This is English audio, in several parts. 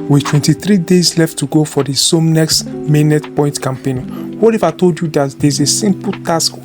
With 23 days left to go for the Somnex mainnet point campaign, what if I told you that there's a single task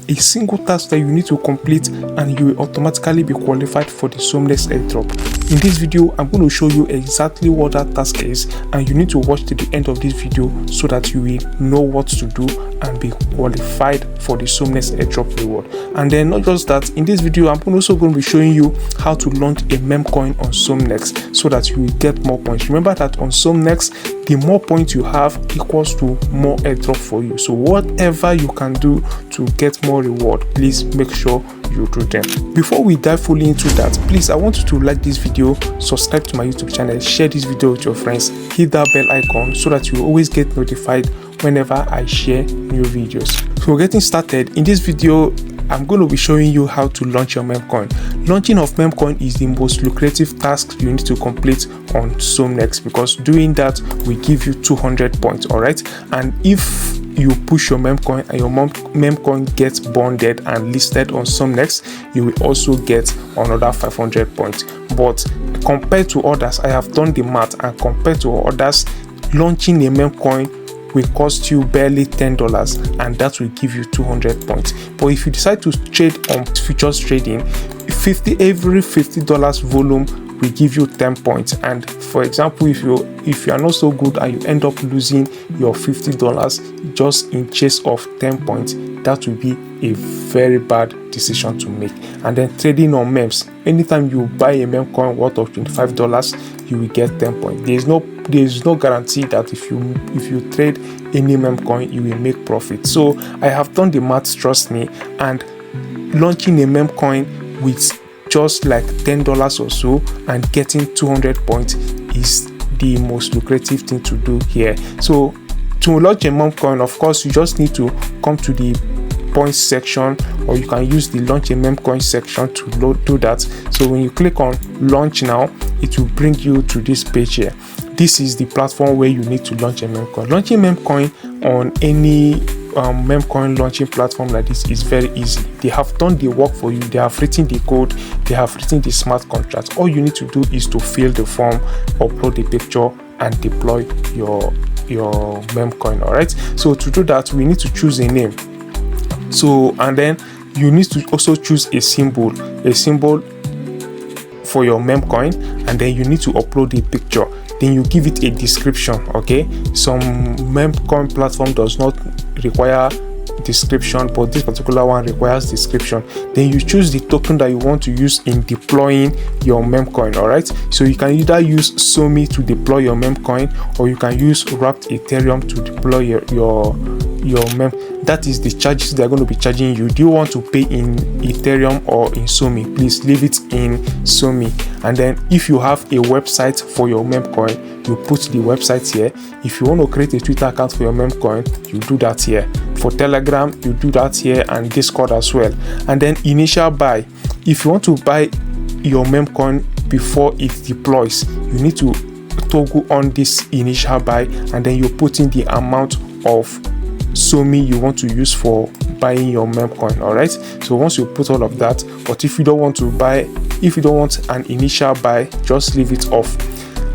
that you need to complete and you will automatically be qualified for the Somnex Airdrop? In this video, I'm going to show you exactly what that task is, and you need to watch to the end of this video so that you will know what to do and be qualified for the Somnex Airdrop reward. And then not just that, in this video, I'm also going to be showing you how to launch a meme coin on Somnex so that you will get more points. Remember that on Somnex, the more points you have equals to more airdrop for you. So whatever you can do to get more reward, please make sure you do them. Before we dive fully into that, please, I want you to like this video, subscribe to my YouTube channel, share this video with your friends, hit that bell icon so that you always get notified whenever I share new videos. So getting started, in this video I'm going to be showing you how to launch your meme coin. Launching of meme coin is the most lucrative task you need to complete on Somnex, because doing that will give you 200 points. All right, and if you push your meme coin and your meme coin gets bonded and listed on Somnex, you will also get another 500 points. But compared to others, I have done the math, and compared to others, launching a meme coin will cost you barely $10, and that will give you 200 points. But if you decide to trade on futures trading, every $50 volume will give you 10 points. And for example, if you are not so good and you end up losing your $50 just in chase of 10 points, that will be a very bad decision to make. And then trading on memes, anytime you buy a meme coin worth of $25, you will get 10 points. There is no guarantee that if you trade any meme coin, you will make profit. So I have done the maths, trust me, and launching a meme coin with just like $10 or so and getting 200 points is the most lucrative thing to do here. So to launch a meme coin, of course, you just need to come to the points section, or you can use the launch a meme coin section to do that. So when you click on launch now, it will bring you to this page here. This is the platform where you need to launch a meme coin. Launching meme coin on any meme coin launching platform like this is very easy. They have done the work for you. They have written the code, they have written the smart contract. All you need to do is to fill the form, upload the picture, and deploy your meme coin. All right, so to do that, we need to choose a name. So, and then you need to also choose a symbol for your meme coin, and then you need to upload a picture. Then you give it a description. Okay, some meme coin platform does not require description, but this particular one requires description. Then you choose the token that you want to use in deploying your meme coin. All right, so you can either use Somnia to deploy your meme coin, or you can use wrapped Ethereum to deploy your meme. That is the charges they're going to be charging you. Do you want to pay in Ethereum or in Somnia? Please leave it in Somnia. And then if you have a website for your meme coin, you put the website here. If you want to create a Twitter account for your meme coin, you do that here. For Telegram, you do that here, and Discord as well. And then initial buy. If you want to buy your meme coin before it deploys, you need to toggle on this initial buy, and then you put in the amount of Somnia you want to use for buying your meme coin. All right, so once you put all of that, but if you don't want an initial buy, just leave it off.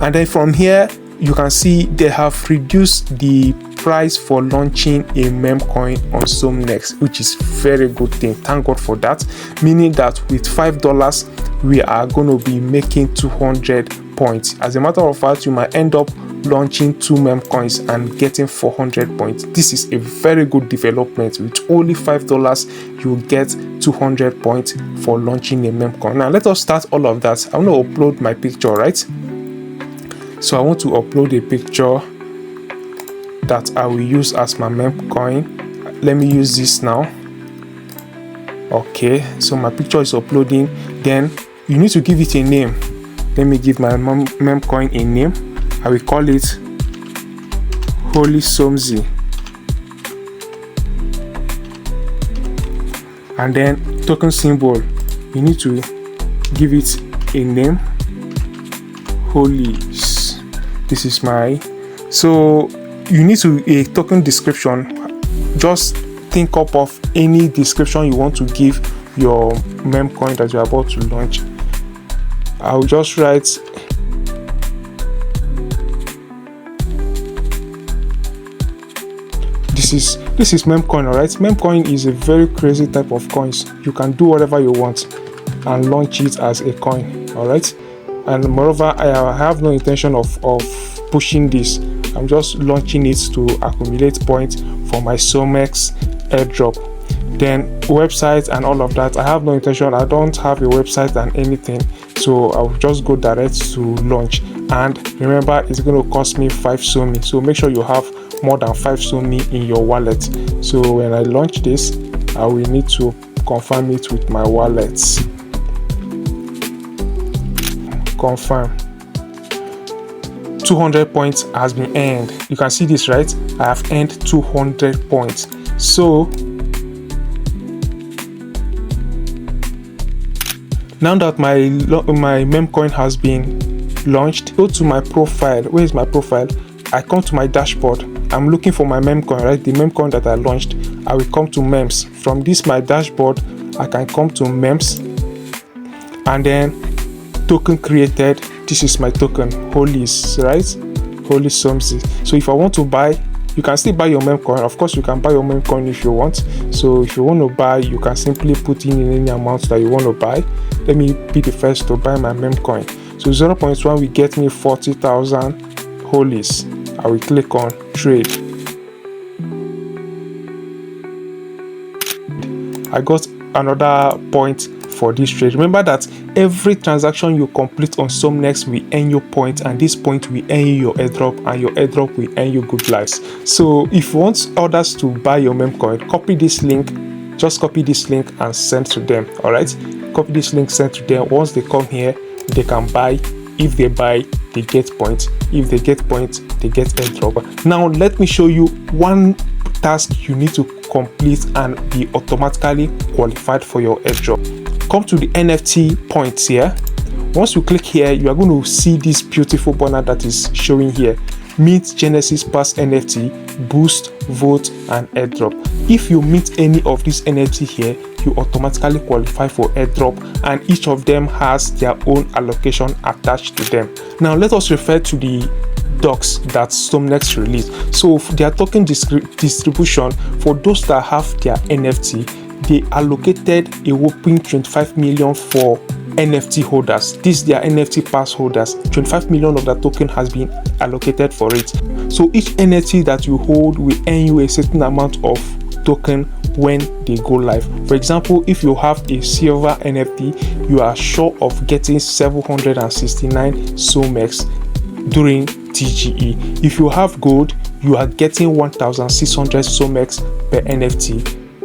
And then from here, you can see they have reduced the price for launching a meme coin on Somnex, which is very good thing. Thank God for that, meaning that with $5 we are going to be making 200 points. As a matter of fact, you might end up launching 2 meme coins and getting 400 points. This is a very good development. With only $5 you get 200 points for launching a meme coin. Now let us start all of that. I want to upload my picture, right? So I want to upload a picture that I will use as my meme coin. Let me use this now. Okay, so my picture is uploading. Then you need to give it a name. Let me give my meme coin a name. I will call it Holy Somzi. And then token symbol, you need to give it a name. Holy. This is my. So you need to a token description. Just think up of any description you want to give your meme coin that you're about to launch. I'll just write this is Memcoin. All right, Memcoin is a very crazy type of coins. You can do whatever you want and launch it as a coin. All right, and moreover, I have no intention of pushing this. I'm just launching it to accumulate points for my Somnex Airdrop. Then website and all of that, I have no intention. I don't have a website and anything, so I'll just go direct to launch. And remember, it's going to cost me 5 Somni, so make sure you have more than 5 Somni in your wallet. So when I launch this, I will need to confirm it with my wallet. Confirm. 200 points has been earned. You can see this, right? I have earned 200 points. So now that my Memcoin has been launched, go to my profile. Where is my profile? I come to my dashboard. I'm looking for my Memcoin, right? The Memcoin that I launched. I will come to Mems. From this my dashboard, I can come to Mems, and then token created. This is my token, Holis, right? Holy Somsi. So if I want to buy, you can still buy your Memcoin. Of course, you can buy your Memcoin if you want. So if you want to buy, you can simply put in any amount that you want to buy. Let me be the first to buy my Memcoin. So 0.1 will get me 40,000 Holis. I will click on trade. I got another point for this trade. Remember that every transaction you complete on Somnex will earn you points, and this point will earn you your airdrop, and your airdrop will earn you good lives. So if you want others to buy your Memcoin, copy this link. Just copy this link and send to them. All right, copy this link, send to them. Once they come here, they can buy. If they buy, they get points. If they get points, they get airdrop. Now let me show you one task you need to complete and be automatically qualified for your airdrop. Come to the NFT points here. Once you click here, you are going to see this beautiful banner that is showing here: Mint Genesis Pass NFT, Boost, Vote, and Airdrop. If you mint any of these NFT here, you automatically qualify for airdrop, and each of them has their own allocation attached to them. Now let us refer to the docs that Somnex released. So their token distribution, for those that have their NFT, they allocated a whopping 25 million for NFT holders. These their NFT pass holders. 25 million of that token has been allocated for it. So each NFT that you hold will earn you a certain amount of token when they go live. For example, if you have a silver NFT, you are sure of getting 769 Somnex during TGE. If you have gold, you are getting 1,600 Somnex per NFT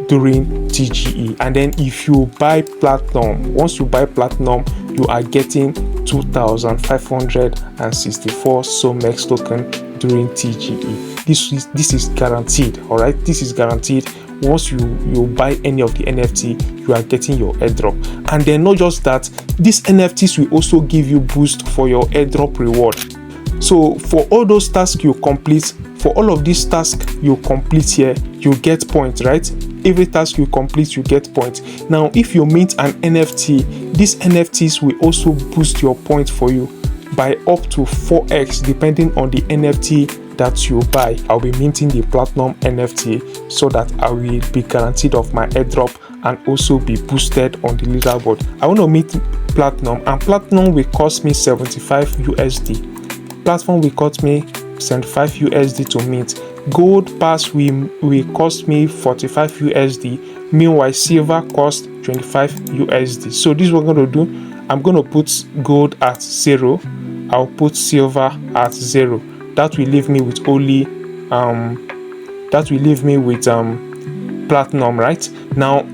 during TGE. And then if you buy platinum, once you buy platinum, you are getting 2,564 Somnex token during TGE. This is guaranteed. All right, this is guaranteed. Once you buy any of the NFT, you are getting your airdrop. And then not just that, these NFTs will also give you boost for your airdrop reward. So for all those tasks you complete, for all of these tasks you complete here, you get points, right? Every task you complete, you get points. Now if you mint an NFT, these NFTs will also boost your points for you by up to 4x depending on the NFT that you buy. I'll be minting the platinum NFT so that I will be guaranteed of my airdrop and also be boosted on the leaderboard. I want to mint platinum, and platinum will cost me 75 USD. Platinum will cost me 75 USD to mint. Gold pass will cost me 45 USD. Meanwhile, silver cost 25 USD. So this is what I'm going to do. I'm going to put gold at 0. I'll put silver at 0. That will leave me with only platinum, right? Now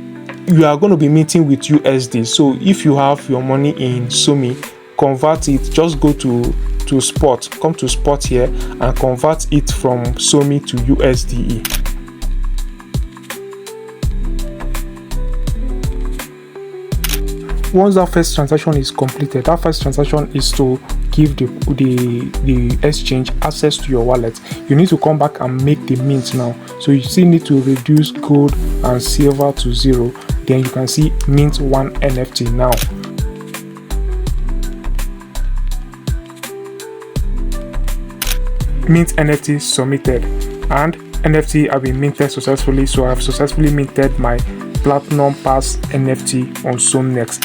you are going to be minting with USD. So if you have your money in Somi, convert it. Just go to spot, come to spot here and convert it from Somi to USDE. Once that first transaction is completed, that first transaction is to give the exchange access to your wallet. You need to come back and make the mint now. So you still need to reduce gold and silver to 0. Then you can see mint 1 NFT now. Mint NFT submitted, and NFT have been minted successfully. So I've successfully minted my Platinum Pass NFT on Somnex.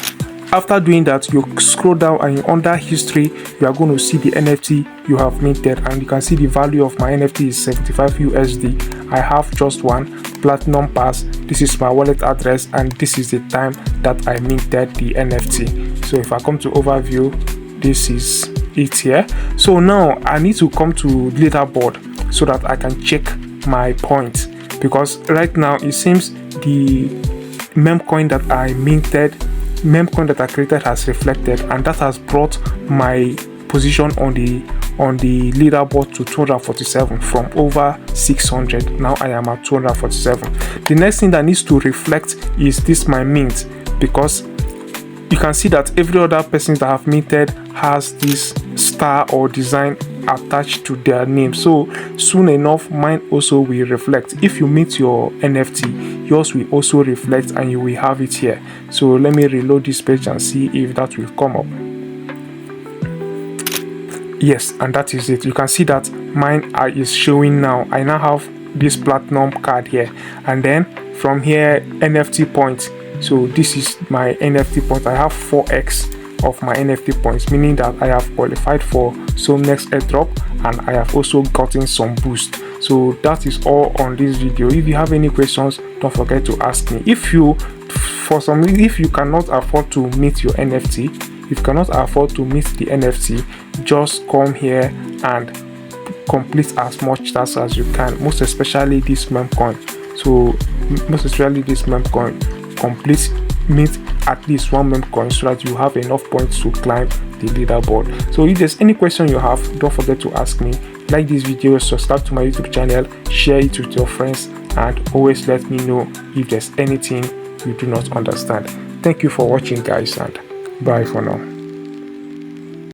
After doing that, you scroll down and under history, you are going to see the NFT you have minted, and you can see the value of my NFT is 75 USD. I have just one Platinum Pass. This is my wallet address, and this is the time that I minted the NFT. So if I come to overview, this is it here. So now I need to come to leaderboard so that I can check my points, because right now it seems the meme coin that I minted, meme coin that I created has reflected, and that has brought my position on the leaderboard to 247 from over 600. Now I am at 247. The next thing that needs to reflect is this my mint, because you can see that every other person that have minted has this star or design attached to their name. So soon enough mine also will reflect. If you mint your NFT, yours will also reflect and you will have it here. So let me reload this page and see if that will come up. Yes, and that is it. You can see that mine is showing now. I now have this platinum card here, and then from here NFT points. So this is my NFT point. I have 4x of my NFT points, meaning that I have qualified for Somnex Airdrop, and I have also gotten some boost. So that is all on this video. If you have any questions, don't forget to ask me. If you cannot afford to meet your NFT, if you cannot afford to meet the NFT, just come here and complete as much tasks as you can, most especially this meme coin. So complete, mint at least one meme coin so that you have enough points to climb the leaderboard. So if there's any question you have, don't forget to ask me. Like this video, subscribe to my YouTube channel, share it with your friends, and always let me know if there's anything you do not understand. Thank you for watching, guys, and bye for now.